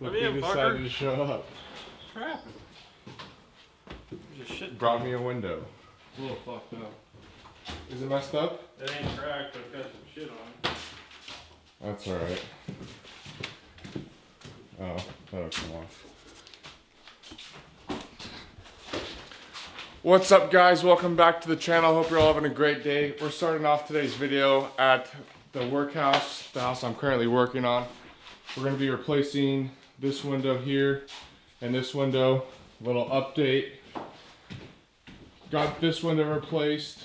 Look who decided to show up. What's happening? Just shit. Brought me a window. It's a little fucked up. Is it messed up? It ain't cracked, but it's got some shit on it. That's alright. Oh, that'll come off. What's up, guys? Welcome back to the channel. Hope you're all having a great day. We're starting off today's video at the workhouse, the house I'm currently working on. We're going to be replacing this window here and this window. Little update. Got this window replaced.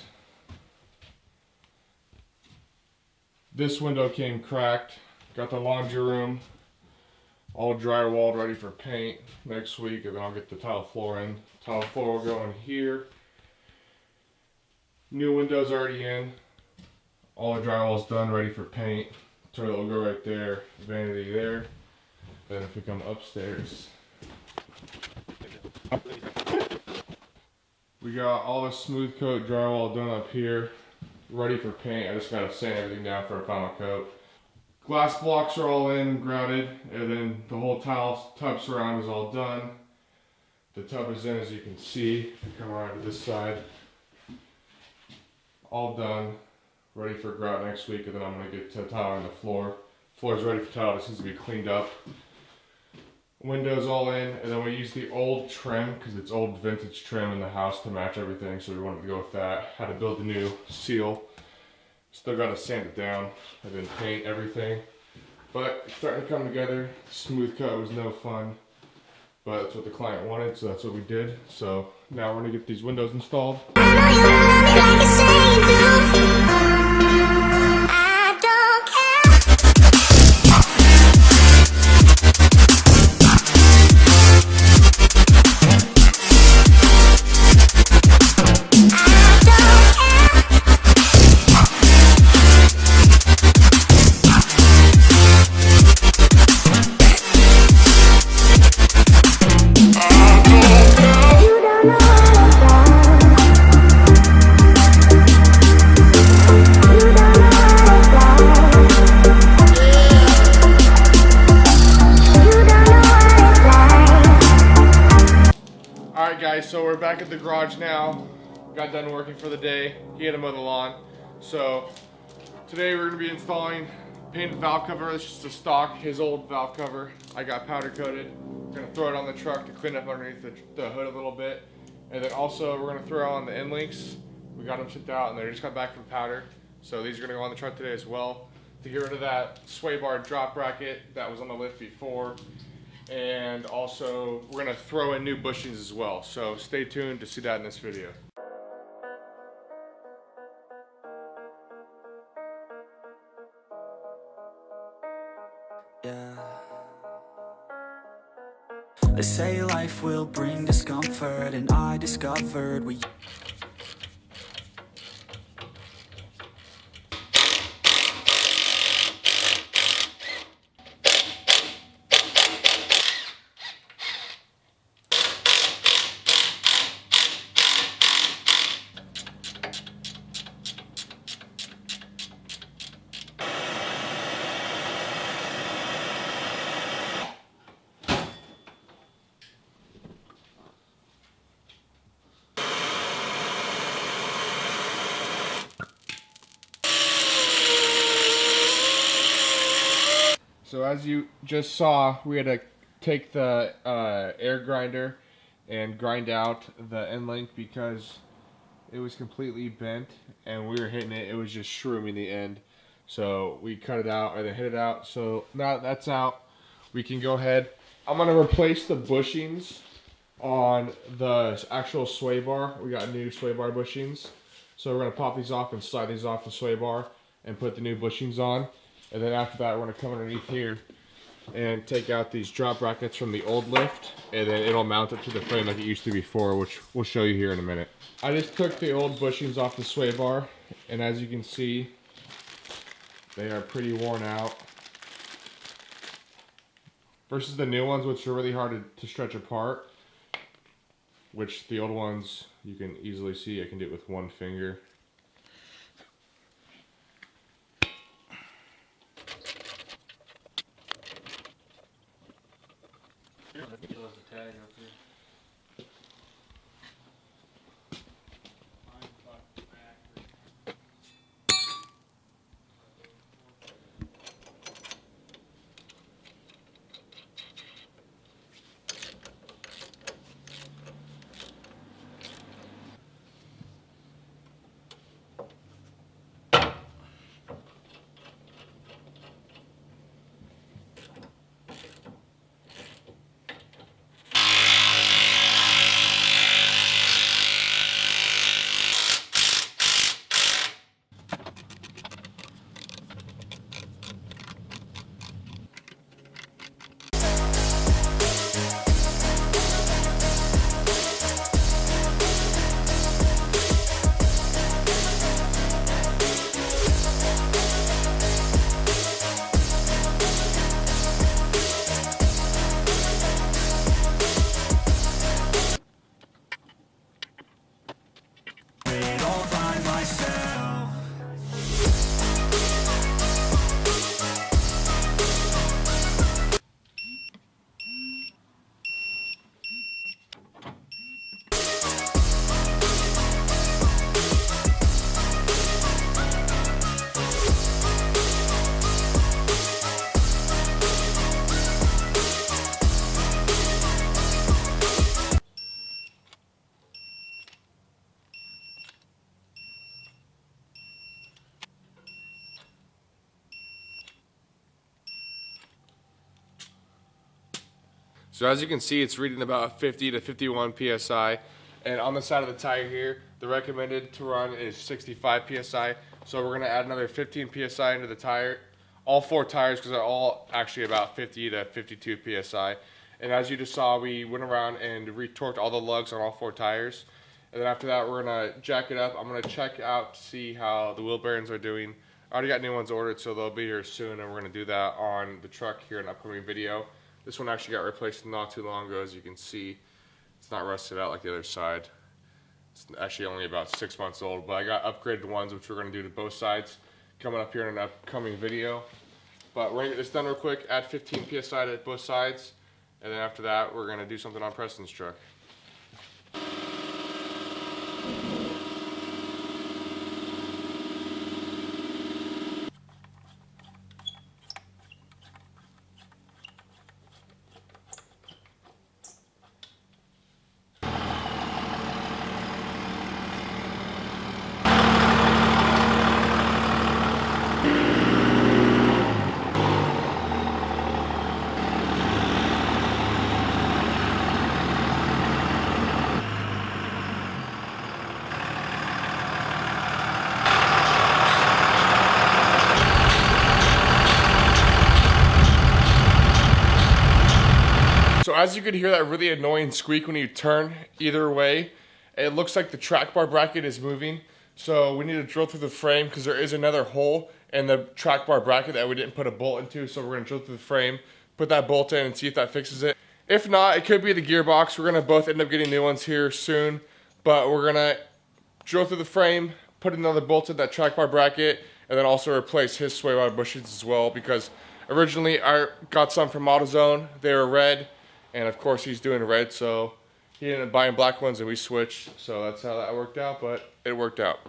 This window came cracked. Got the laundry room all drywalled, ready for paint next week, and then I'll get the tile floor in. Tile floor will go in here. New windows already in. All the drywall's done, ready for paint. Toilet will go right there, vanity there. Then if we come upstairs, we got all the smooth coat drywall done up here, ready for paint. I just gotta sand everything down for a final coat. Glass blocks are all in, grouted, and then the whole tile tub surround is all done. The tub is in, as you can see. If you come around to this side, all done, ready for grout next week, and then I'm gonna get to tiling the floor. Floor's ready for tile, it needs to be cleaned up. Windows all in, and then we use the old trim, because it's old vintage trim in the house to match everything, so we wanted to go with that. Had to build a new seal. Still gotta sand it down and then paint everything. But it's starting to come together. Smooth cut was no fun, but that's what the client wanted, so that's what we did. So now we're gonna get these windows installed. So we're back at the garage now. Got done working for the day. He had to mow the lawn. So today we're going to be installing painted valve cover. It's just a stock, his old valve cover. I got powder coated. We're going to throw it on the truck to clean up underneath the hood a little bit. And then also we're going to throw on the end links. We got them shipped out and they just got back from powder. So these are going to go on the truck today as well. To get rid of that sway bar drop bracket that was on the lift before. And also we're going to throw in new bushings as well, so stay tuned to see that in this video. Yeah. They say life will bring discomfort, and I discovered we So as you just saw, we had to take the air grinder and grind out the end link because it was completely bent and we were hitting it. It was just shrooming the end. So we cut it out and then hit it out. So now that that's out, we can go ahead. I'm going to replace the bushings on the actual sway bar. We got new sway bar bushings. So we're going to pop these off and slide these off the sway bar and put the new bushings on. And then after that, we're going to come underneath here and take out these drop brackets from the old lift, and then it'll mount it to the frame like it used to before, which we'll show you here in a minute. I just took the old bushings off the sway bar, and as you can see, they are pretty worn out. Versus the new ones, which are really hard to stretch apart, which the old ones, you can easily see, I can do it with one finger. So as you can see, it's reading about 50 to 51 PSI. And on the side of the tire here, the recommended to run is 65 PSI. So we're gonna add another 15 PSI into the tire. All 4 tires, because they're all actually about 50 to 52 PSI. And as you just saw, we went around and retorqued all the lugs on all 4 tires. And then after that, we're gonna jack it up. I'm gonna check out to see how the wheel bearings are doing. I already got new ones ordered, so they'll be here soon, and we're gonna do that on the truck here in an upcoming video. This one actually got replaced not too long ago, as you can see. It's not rusted out like the other side. It's actually only about 6 months old, but I got upgraded ones, which we're gonna do to both sides, coming up here in an upcoming video. But we're gonna get this done real quick, add 15 PSI to both sides, and then after that, we're gonna do something on Preston's truck. So as you could hear that really annoying squeak when you turn either way, it looks like the track bar bracket is moving. So we need to drill through the frame because there is another hole in the track bar bracket that we didn't put a bolt into. So we're gonna drill through the frame, put that bolt in and see if that fixes it. If not, it could be the gearbox. We're gonna both end up getting new ones here soon, but we're gonna drill through the frame, put another bolt in that track bar bracket, and then also replace his sway bar bushings as well, because originally I got some from AutoZone. They were red. And of course he's doing red, so he ended up buying black ones and we switched. So that's how that worked out, but it worked out.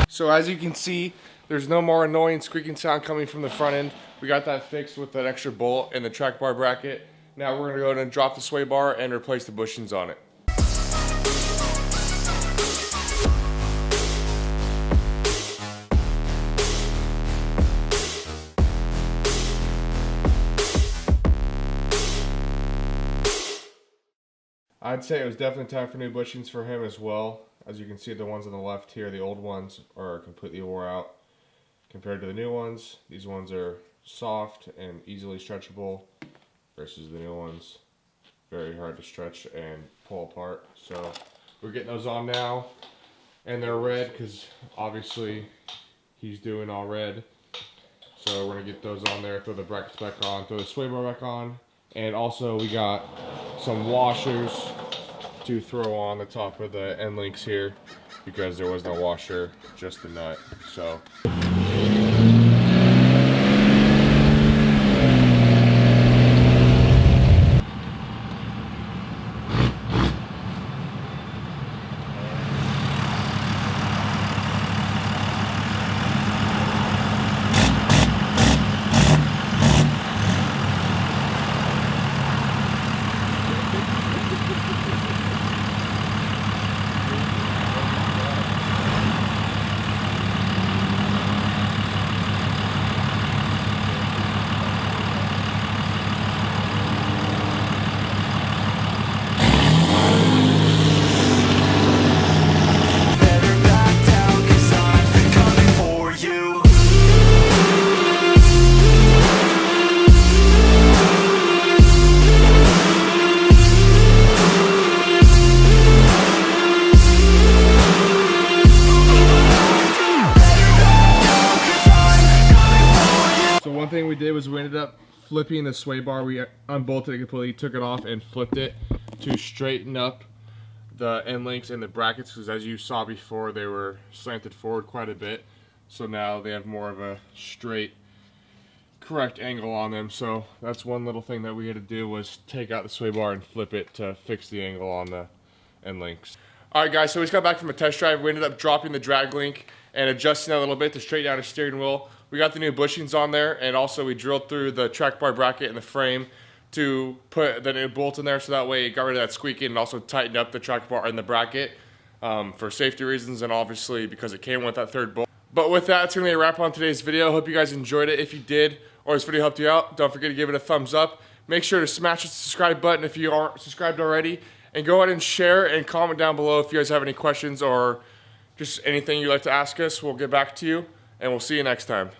So as you can see, there's no more annoying squeaking sound coming from the front end. We got that fixed with an extra bolt in the track bar bracket. Now we're gonna go ahead and drop the sway bar and replace the bushings on it. I'd say it was definitely time for new bushings for him as well. As you can see, the ones on the left here, the old ones are completely wore out compared to the new ones. These ones are soft and easily stretchable versus the new ones. Very hard to stretch and pull apart. So we're getting those on now, and they're red because obviously he's doing all red. So we're gonna get those on there, throw the brackets back on, throw the sway bar back on, and also we got some washers to throw on the top of the end links here because there was no washer, just the nut. So thing we did was we ended up flipping the sway bar. We unbolted it completely, took it off, and flipped it to straighten up the end links and the brackets, because as you saw before, they were slanted forward quite a bit. So now they have more of a straight, correct angle on them. So that's one little thing that we had to do, was take out the sway bar and flip it to fix the angle on the end links. Alright guys, so we just got back from a test drive. We ended up dropping the drag link and adjusting that a little bit to straighten out his steering wheel. we got the new bushings on there, and also we drilled through the track bar bracket and the frame to put the new bolt in there, so that way it got rid of that squeaking and also tightened up the track bar and the bracket for safety reasons, and obviously because it came with that third bolt. But with that, it's going to be a wrap on today's video. Hope you guys enjoyed it. If you did, or this video helped you out, don't forget to give it a thumbs up. Make sure to smash the subscribe button if you aren't subscribed already. And go ahead and share and comment down below if you guys have any questions or just anything you'd like to ask us. We'll get back to you, and we'll see you next time.